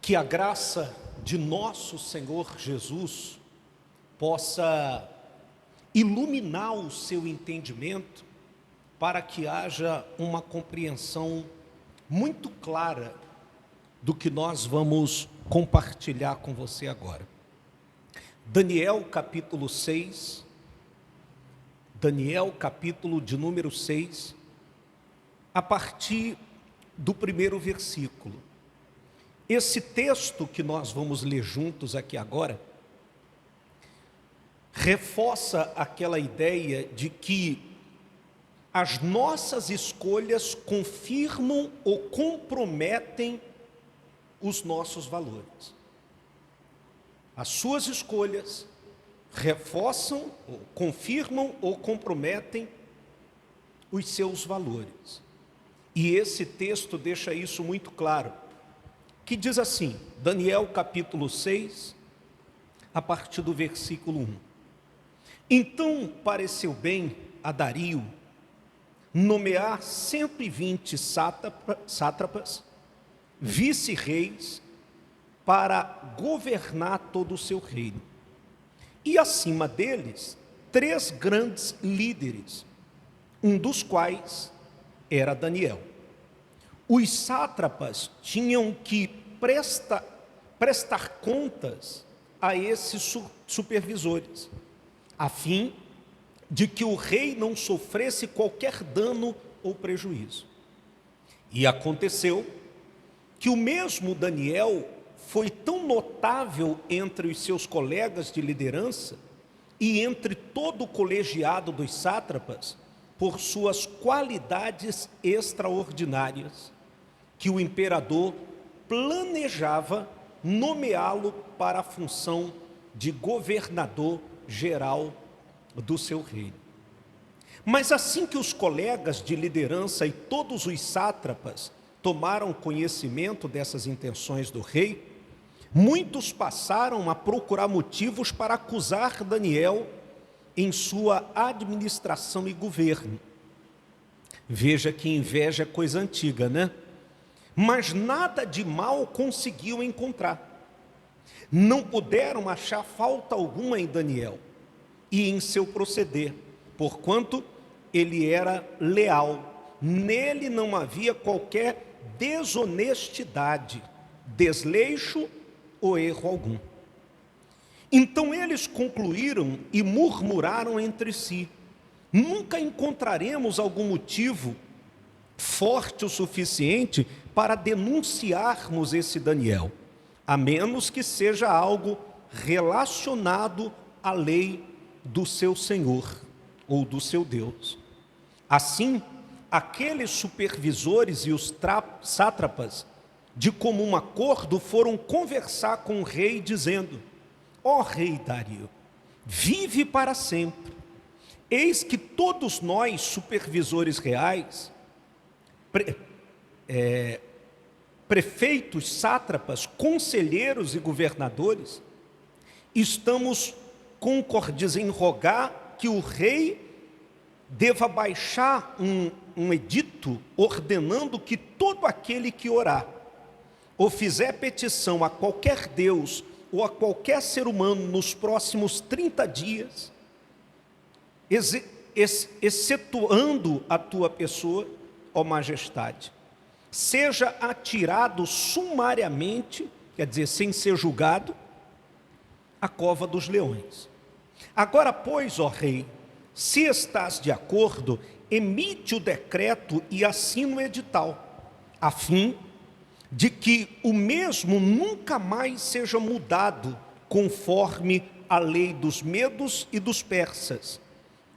Que a graça de nosso Senhor Jesus possa iluminar o seu entendimento para que haja uma compreensão muito clara do que nós vamos compartilhar com você agora. Daniel capítulo 6, Daniel capítulo de número 6, a partir do primeiro versículo. Esse texto que nós vamos ler juntos aqui agora, reforça aquela ideia de que as nossas escolhas confirmam ou comprometem os nossos valores. As suas escolhas reforçam, ou confirmam ou comprometem os seus valores. E esse texto deixa isso muito claro, que diz assim, Daniel capítulo 6, a partir do versículo 1. Então pareceu bem a Dario nomear 120 sátrapas, vice-reis, para governar todo o seu reino. E acima deles, 3 grandes líderes, um dos quais era Daniel. Os sátrapas tinham que prestar contas a esses supervisores, a fim de que o rei não sofresse qualquer dano ou prejuízo. E aconteceu que o mesmo Daniel foi tão notável entre os seus colegas de liderança e entre todo o colegiado dos sátrapas por suas qualidades extraordinárias, que o imperador planejava nomeá-lo para a função de governador geral do seu reino. Mas assim que os colegas de liderança e todos os sátrapas tomaram conhecimento dessas intenções do rei, muitos passaram a procurar motivos para acusar Daniel em sua administração e governo. Veja que inveja é coisa antiga, né? Mas nada de mal conseguiu encontrar. Não puderam achar falta alguma em Daniel e em seu proceder, porquanto ele era leal. Nele não havia qualquer desonestidade, desleixo ou erro algum. Então eles concluíram e murmuraram entre si: nunca encontraremos algum motivo forte o suficiente para denunciarmos esse Daniel, a menos que seja algo relacionado à lei do seu Senhor ou do seu Deus. Assim, aqueles supervisores e os sátrapas, de comum acordo, foram conversar com o rei, dizendo: ó rei Dario, vive para sempre. Eis que todos nós, supervisores reais, prefeitos, sátrapas, conselheiros e governadores, estamos concordes em rogar que o rei deva baixar um edito ordenando que todo aquele que orar ou fizer petição a qualquer Deus ou a qualquer ser humano nos próximos 30 dias, excetuando a tua pessoa, ó majestade, seja atirado sumariamente, quer dizer, sem ser julgado, à cova dos leões. Agora, pois, ó rei, se estás de acordo, emite o decreto e assina o edital, a fim de que o mesmo nunca mais seja mudado conforme a lei dos medos e dos persas,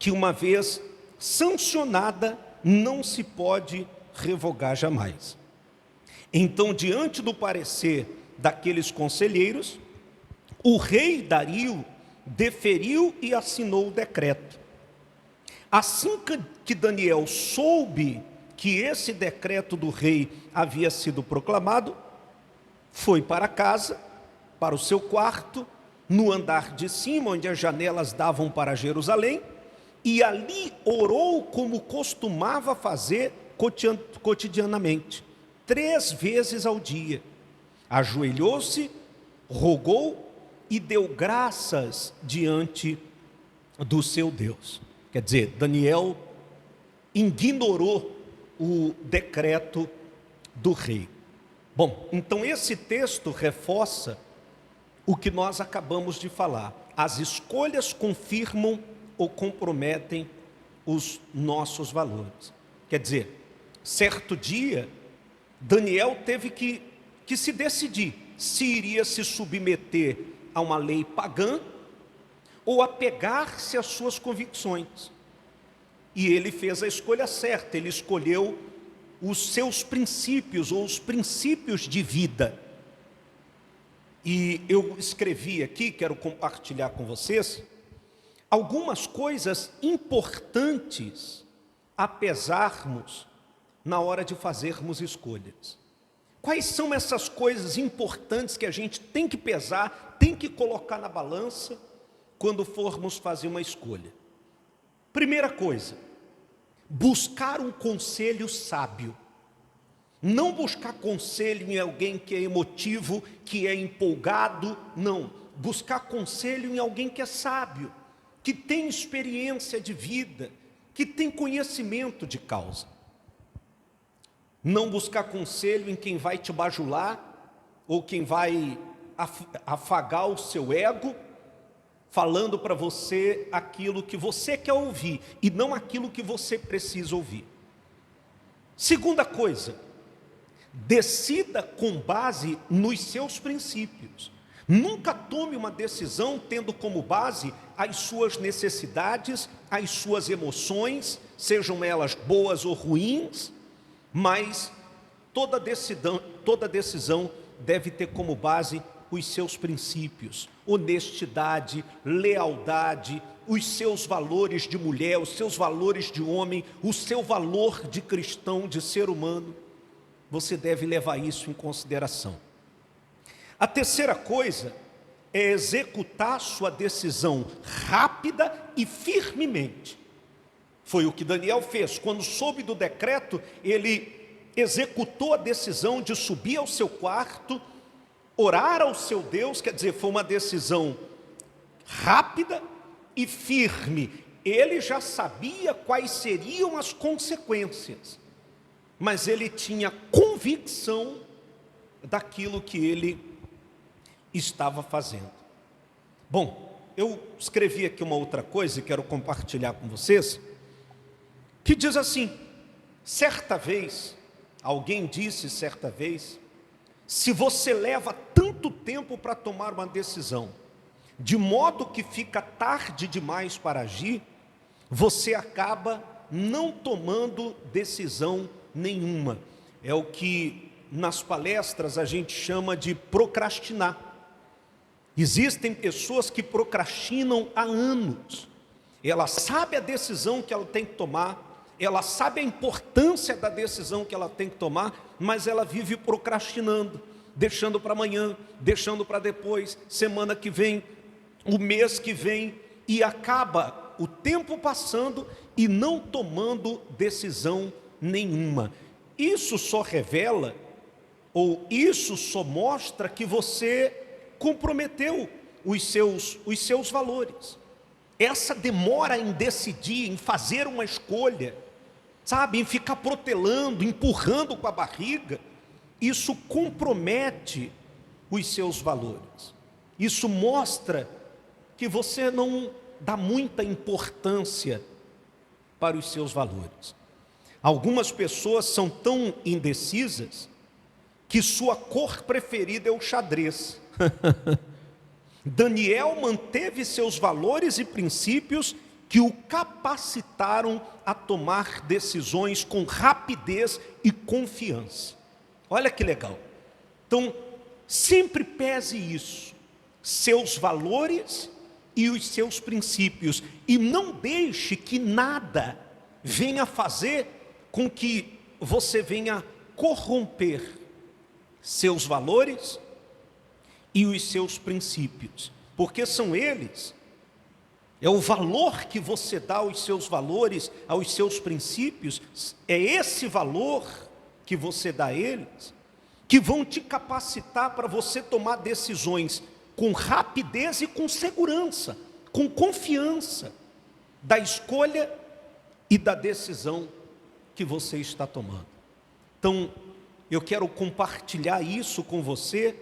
que uma vez sancionada não se pode revogar jamais. Então, diante do parecer daqueles conselheiros, o rei Dario deferiu e assinou o decreto. Assim que Daniel soube que esse decreto do rei havia sido proclamado, foi para casa, para o seu quarto, no andar de cima, onde as janelas davam para Jerusalém, e ali orou como costumava fazer cotidianamente, 3 vezes ao dia, Ajoelhou-se, rogou e deu graças diante do seu Deus. Quer dizer, Daniel ignorou o decreto do rei. Bom, então esse texto reforça o que nós acabamos de falar. As escolhas confirmam ou comprometem os nossos valores. Quer dizer, certo dia, Daniel teve que se decidir se iria se submeter a uma lei pagã ou apegar-se às suas convicções. E ele fez a escolha certa, ele escolheu os seus princípios ou os princípios de vida. E eu escrevi aqui, quero compartilhar com vocês, algumas coisas importantes a pesarmos na hora de fazermos escolhas. Quais são essas coisas importantes que a gente tem que pesar, tem que colocar na balança quando formos fazer uma escolha? Primeira coisa, buscar um conselho sábio. Não buscar conselho em alguém que é emotivo, que é empolgado, não. Buscar conselho em alguém que é sábio, que tem experiência de vida, que tem conhecimento de causa. Não buscar conselho em quem vai te bajular, ou quem vai afagar o seu ego, falando para você aquilo que você quer ouvir, e não aquilo que você precisa ouvir. Segunda coisa, decida com base nos seus princípios. Nunca tome uma decisão tendo como base as suas necessidades, as suas emoções, sejam elas boas ou ruins, mas toda decisão deve ter como base os seus princípios, honestidade, lealdade, os seus valores de mulher, os seus valores de homem, o seu valor de cristão, de ser humano. Você deve levar isso em consideração. A terceira coisa é executar sua decisão rápida e firmemente. Foi o que Daniel fez. Quando soube do decreto, ele executou a decisão de subir ao seu quarto, orar ao seu Deus, quer dizer, foi uma decisão rápida e firme. Ele já sabia quais seriam as consequências, mas ele tinha convicção daquilo que ele estava fazendo. Bom, eu escrevi aqui uma outra coisa e quero compartilhar com vocês, que diz assim: certa vez, alguém disse certa vez, se você leva tanto tempo para tomar uma decisão, de modo que fica tarde demais para agir, você acaba não tomando decisão nenhuma. É o que nas palestras a gente chama de procrastinar. Existem pessoas que procrastinam há anos. Ela sabe a decisão que ela tem que tomar, ela sabe a importância da decisão que ela tem que tomar, mas ela vive procrastinando, deixando para amanhã, deixando para depois, semana que vem, o mês que vem, e acaba o tempo passando e não tomando decisão nenhuma. Isso só revela, ou isso só mostra que você comprometeu os seus valores. Essa demora em decidir, em fazer uma escolha, sabe, em ficar protelando, empurrando com a barriga, isso compromete os seus valores. Isso mostra que você não dá muita importância para os seus valores. Algumas pessoas são tão indecisas que sua cor preferida é o xadrez. Daniel manteve seus valores e princípios que o capacitaram a tomar decisões com rapidez e confiança. Olha que legal. Então, sempre pese isso, seus valores e os seus princípios, e não deixe que nada venha fazer com que você venha corromper seus valores e os seus princípios, porque são eles, é o valor que você dá aos seus valores, aos seus princípios, é esse valor que você dá a eles, que vão te capacitar para você tomar decisões com rapidez e com segurança, com confiança da escolha e da decisão que você está tomando. Então, eu quero compartilhar isso com você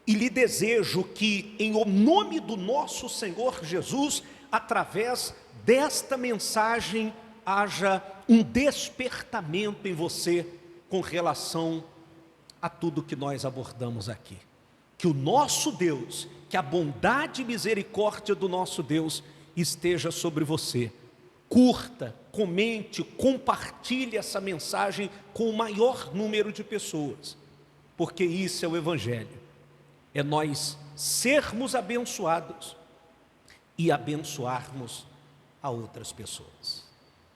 e lhe desejo que, em nome do nosso Senhor Jesus, através desta mensagem, haja um despertamento em você com relação a tudo que nós abordamos aqui. Que o nosso Deus, que a bondade e misericórdia do nosso Deus esteja sobre você. Curta, comente, compartilhe essa mensagem com o maior número de pessoas, porque isso é o Evangelho. É nós sermos abençoados e abençoarmos a outras pessoas.